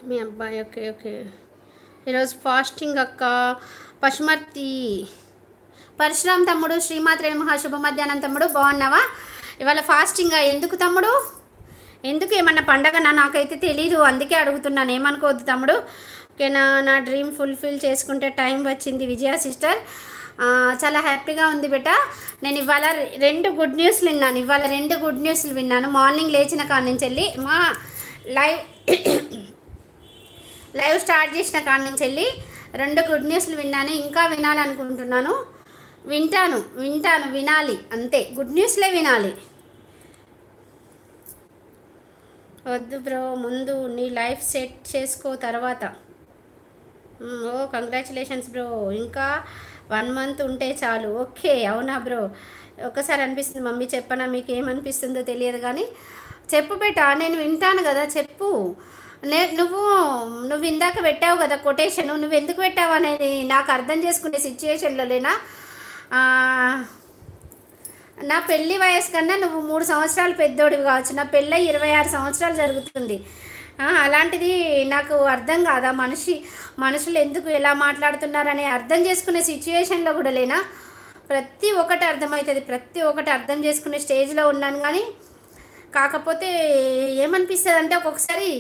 మీ అబ్బాయి okay okay. ఈరోజు fasting అక్క. పశుమర్తి పరశురామ్ తమ్ముడు శ్రీమాత్రే నమః. శుభ మధ్యాహ్నం తమ్ముడు, బాగున్నావా? ఇవాళ ఫాస్టింగ్ ఎందుకు తమ్ముడు? ఎందుకు ఏమన్నా పండగనా? నాకైతే తెలీదు, అందుకే అడుగుతున్నాను, ఏమనుకోవద్దు తమ్ముడు. ఓకేనా? నా డ్రీమ్ ఫుల్ఫిల్ చేసుకుంటే టైం వచ్చింది విజయ సిస్టర్. చాలా హ్యాపీగా ఉంది బేట. నేను ఇవాళ రెండు గుడ్ న్యూస్లు విన్నాను. ఇవాళ రెండు గుడ్ న్యూస్లు విన్నాను. మార్నింగ్ లేచిన కాడ నుంచి వెళ్ళి మా లైవ్ లైవ్ స్టార్ట్ చేసిన కాడ నుంచి వెళ్ళి రెండు గుడ్ న్యూస్లు విన్నాను. ఇంకా వినాలనుకుంటున్నాను. వింటాను వింటాను వినాలి, అంతే. గుడ్ న్యూస్లే వినాలి. వద్దు బ్రో, ముందు నీ లైఫ్ సెట్ చేసుకో తర్వాత. ఓ కంగ్రాచులేషన్స్ బ్రో. ఇంకా 1 మంత్ ఉంటే చాలు. ఓకే, అవునా బ్రో? ఒక్కసారి అనిపిస్తుంది మమ్మీ చెప్పనా? మీకు ఏమనిపిస్తుందో తెలియదు కానీ చెప్పు బేటా, నేను వింటాను కదా, చెప్పు. నువ్వు నువ్వు ఇందాక పెట్టావు కదా కొటేషన్, నువ్వు ఎందుకు పెట్టావు అనేది నాకు అర్థం చేసుకునే సిచ్యుయేషన్లో లేనా? నా పెళ్ళి వయసు కన్నా నువ్వు 3 సంవత్సరాలు పెద్దోడివి కావచ్చు. నా పెళ్ళై 26 సంవత్సరాలు జరుగుతుంది. అలాంటిది నాకు అర్థం కాదా? మనుషులు ఎందుకు ఎలా మాట్లాడుతున్నారని అర్థం చేసుకునే సిచ్యుయేషన్లో కూడా లేనా? ప్రతి ఒక్కటి అర్థమవుతుంది, ప్రతి ఒక్కటి అర్థం చేసుకునే స్టేజ్లో ఉన్నాను. కానీ కాకపోతే ఏమనిపిస్తుంది అంటే ఒక్కొక్కసారి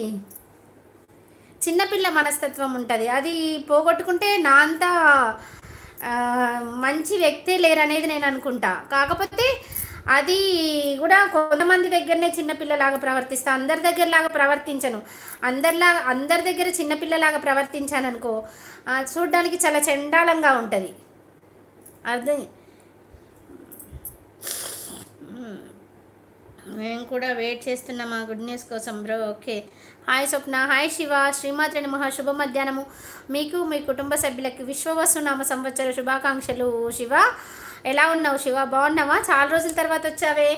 చిన్నపిల్ల మనస్తత్వం ఉంటుంది, అది పోగొట్టుకుంటే నా అంతా మంచి వ్యక్తే లేరనేది నేను అనుకుంటా. కాకపోతే అది కూడా కొంతమంది దగ్గరనే చిన్నపిల్లలాగా ప్రవర్తిస్తా, అందరి దగ్గరలాగా ప్రవర్తించను. అందరి దగ్గర చిన్నపిల్లలాగా ప్రవర్తించాను అనుకో, చూడ్డానికి చాలా చండాలంగా ఉంటుంది. అర్థం. మేము కూడా వెయిట్ చేస్తున్నాం మా గుడ్ న్యూస్ కోసం బ్రో. ఓకే, హాయ్ స్వప్న, హాయ్ శివ. శ్రీమాత్రే నమః. శుభ మధ్యాహ్నము మీకు, మీ కుటుంబ సభ్యులకి విశ్వవసునామ సంవత్సర శుభాకాంక్షలు. శివ, ఎలా ఉన్నావు శివ? బాగున్నావా? చాలా రోజుల తర్వాత వచ్చావే.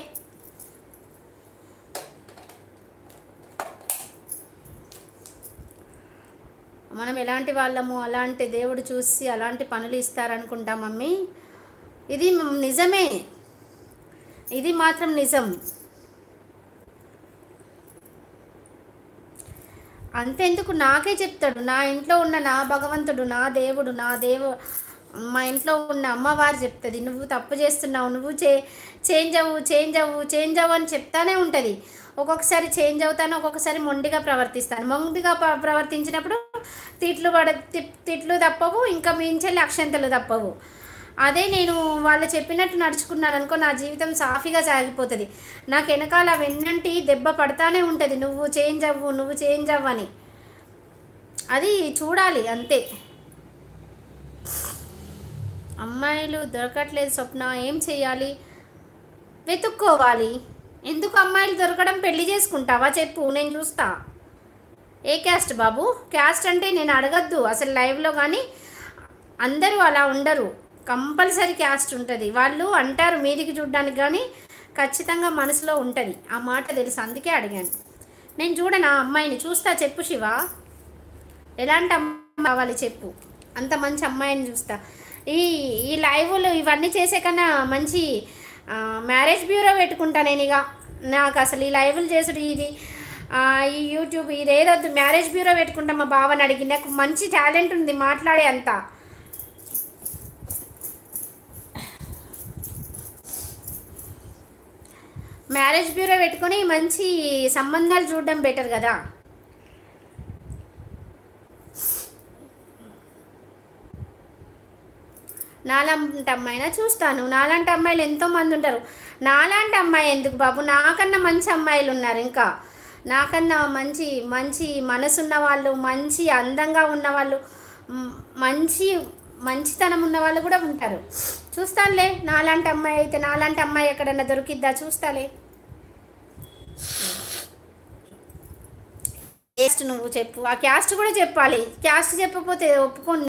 మనం ఎలాంటి వాళ్ళము, అలాంటి దేవుడు చూసి అలాంటి పనులు ఇస్తారనుకుంటా మమ్మీ. ఇది నిజమే, ఇది మాత్రం నిజం. అంతెందుకు, నాకే చెప్తాడు. నా ఇంట్లో ఉన్న నా భగవంతుడు, నా దేవుడు, మా ఇంట్లో ఉన్న అమ్మవారు చెప్తుంది, నువ్వు తప్పు చేస్తున్నావు, నువ్వు చేంజ్ అవ్వు అని చెప్తానే ఉంటుంది. ఒక్కొక్కసారి చేంజ్ అవుతాను, ఒక్కొక్కసారి మొండిగా ప్రవర్తిస్తాను. మొండిగా ప్రవర్తించినప్పుడు తిట్లు తప్పవు, ఇంకా మించెల్లి అక్షంతలు తప్పవు. అదే నేను వాళ్ళు చెప్పినట్టు నడుచుకున్నాను అనుకో, నా జీవితం సాఫీగా సాగిపోతుంది. నాకు వెనకాల వెన్నంటి దెబ్బ పడతానే ఉంటుంది, నువ్వు చేంజ్ అవ్వు అని. అది చూడాలి, అంతే. అమ్మాయిలు దొరకట్లేదు స్వప్న, ఏం చేయాలి? వెతుక్కోవాలి. ఎందుకు అమ్మాయిలు దొరకడం? పెళ్లి చేసుకుంటావా చెప్పు, నేను చూస్తా. ఏ క్యాస్ట్ బాబు? క్యాస్ట్ అంటే నేను అడగద్దు అసలు లైవ్లో, కానీ అందరూ అలా ఉండరు. కంపల్సరీ క్యాస్ట్ ఉంటుంది. వాళ్ళు అంటారు మీదికి చూడడానికి, కానీ ఖచ్చితంగా మనసులో ఉంటుంది ఆ మాట, తెలుసు. అందుకే అడిగాను. నేను చూడనా అమ్మాయిని? చూస్తా, చెప్పు శివ. ఎలాంటి అమ్మాయి కావాలి చెప్పు, అంత మంచి అమ్మాయిని చూస్తా. ఈ లైవ్లు ఇవన్నీ చేసే కన్నా మంచి మ్యారేజ్ బ్యూరో పెట్టుకుంటా నేను. ఇక నాకు అసలు ఈ లైవ్లు చేసుడు, ఈ యూట్యూబ్ ఇదేదొద్దు, మ్యారేజ్ బ్యూరో పెట్టుకుంటా. మా బావని అడిగి, నాకు మంచి టాలెంట్ ఉంది మాట్లాడే అంతా. మ్యారేజ్ బ్యూరో పెట్టుకొని మంచి సంబంధాలు చూడడం బెటర్ కదా. నాలాంటి అమ్మాయినా చూస్తాను. నాలాంటి అమ్మాయిలు ఎంతోమంది ఉంటారు. నాలాంటి అమ్మాయి ఎందుకు బాబు, నాకన్నా మంచి అమ్మాయిలు ఉన్నారు. ఇంకా నాకన్నా మంచి మంచి మనసున్న వాళ్ళు, మంచి అందంగా ఉన్నవాళ్ళు, మంచితనం ఉన్న వాళ్ళు కూడా ఉంటారు. చూస్తానులే. నాలాంటి అమ్మాయి అయితే, నాలాంటి అమ్మాయి ఎక్కడన్నా దొరికిద్దా? చూస్తాలే. క్యాస్ట్ నువ్వు చెప్పు, ఆ క్యాస్ట్ కూడా చెప్పాలి. క్యాస్ట్ చెప్పకపోతే ఒప్పుకోండి.